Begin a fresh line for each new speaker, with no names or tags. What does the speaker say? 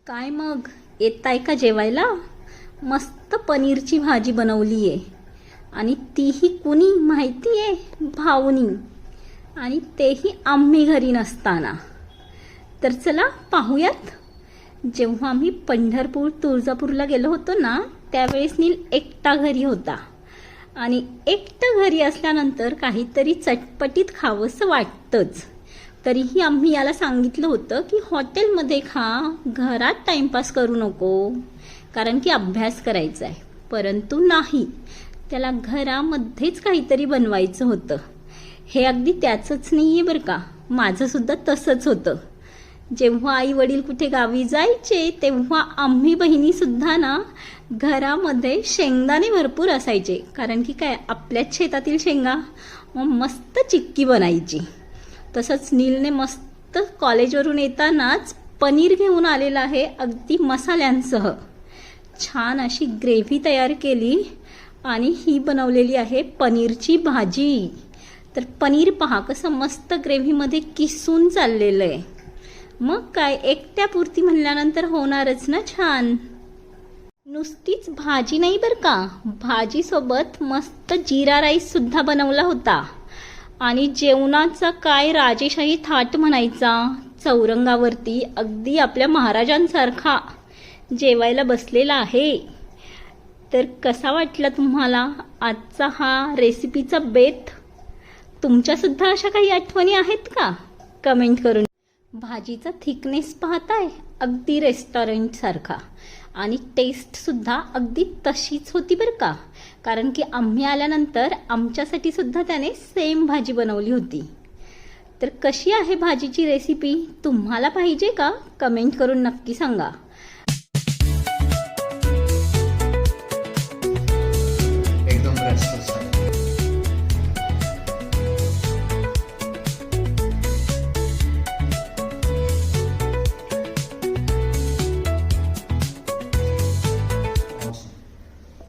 काय मग येताय का जेवायला? मस्त पनीरची भाजी बनवली आहे आणि तीही कुणी माहिती आहे? भाऊनी. आणि तेही आम्ही घरी नसताना. तर चला पाहूयात. जेव्हा आम्ही पंढरपूर तुळजापूरला गेलो होतो ना, त्यावेळेस नील एकटा घरी होता आणि एकटं घरी असल्यानंतर काहीतरी चटपटीत खावंसं वाटतंच. तरीही आम्ही याला सांगितलं होतं की हॉटेलमध्ये खा, घरात टाइमपास करू नको, कारण की अभ्यास करायचा आहे. परंतु नाही, त्याला घरामध्येच काहीतरी बनवायचं होतं. हे अगदी त्याचंच नाही आहे बरं का, माझंसुद्धा तसंच होतं. जेव्हा आई वडील कुठे गावी जायचे तेव्हा आम्ही बहिणीसुद्धा ना घरामध्ये शेंगदाणे भरपूर असायचे, कारण की काय आपल्याच शेतातील शेंगा, मग मस्त चिक्की बनायची. तसंच नीलने मस्त कॉलेजवरून येतानाच पनीर घेऊन आलेला आहे, अगदी मसाल्यांसह. छान अशी ग्रेव्ही तयार केली आणि ही बनवलेली आहे पनीरची भाजी. तर पनीर पहा कसं मस्त ग्रेव्हीमध्ये किसून चाललेलं आहे. मग काय, एकट्यापुरती म्हणल्यानंतर होणारच ना छान. नुसतीच भाजी नाही बरं का, भाजीसोबत मस्त जिरा राईससुद्धा बनवला होता. आणि जेवणाचा काय राजेशाही थाट म्हणायचा. चौरंगावरती अगदी आपल्या महाराजांसारखा जेवायला बसलेला आहे. तर कसा वाटला तुम्हाला आजचा हा रेसिपीचा बेत? तुमच्यासुद्धा अशा काही आठवणी आहेत का? कमेंट करून. भाजीचा थिकनेस पाहताय, अगदी रेस्टॉरंटसारखा. आणि टेस्टसुद्धा अगदी तशीच होती बरं का, कारण की आम्ही आल्यानंतर आमच्यासाठी सुद्धा त्याने सेम भाजी बनवली होती. तर कशी आहे भाजीची रेसिपी? तुम्हाला पाहिजे का? कमेंट करून नक्की सांगा.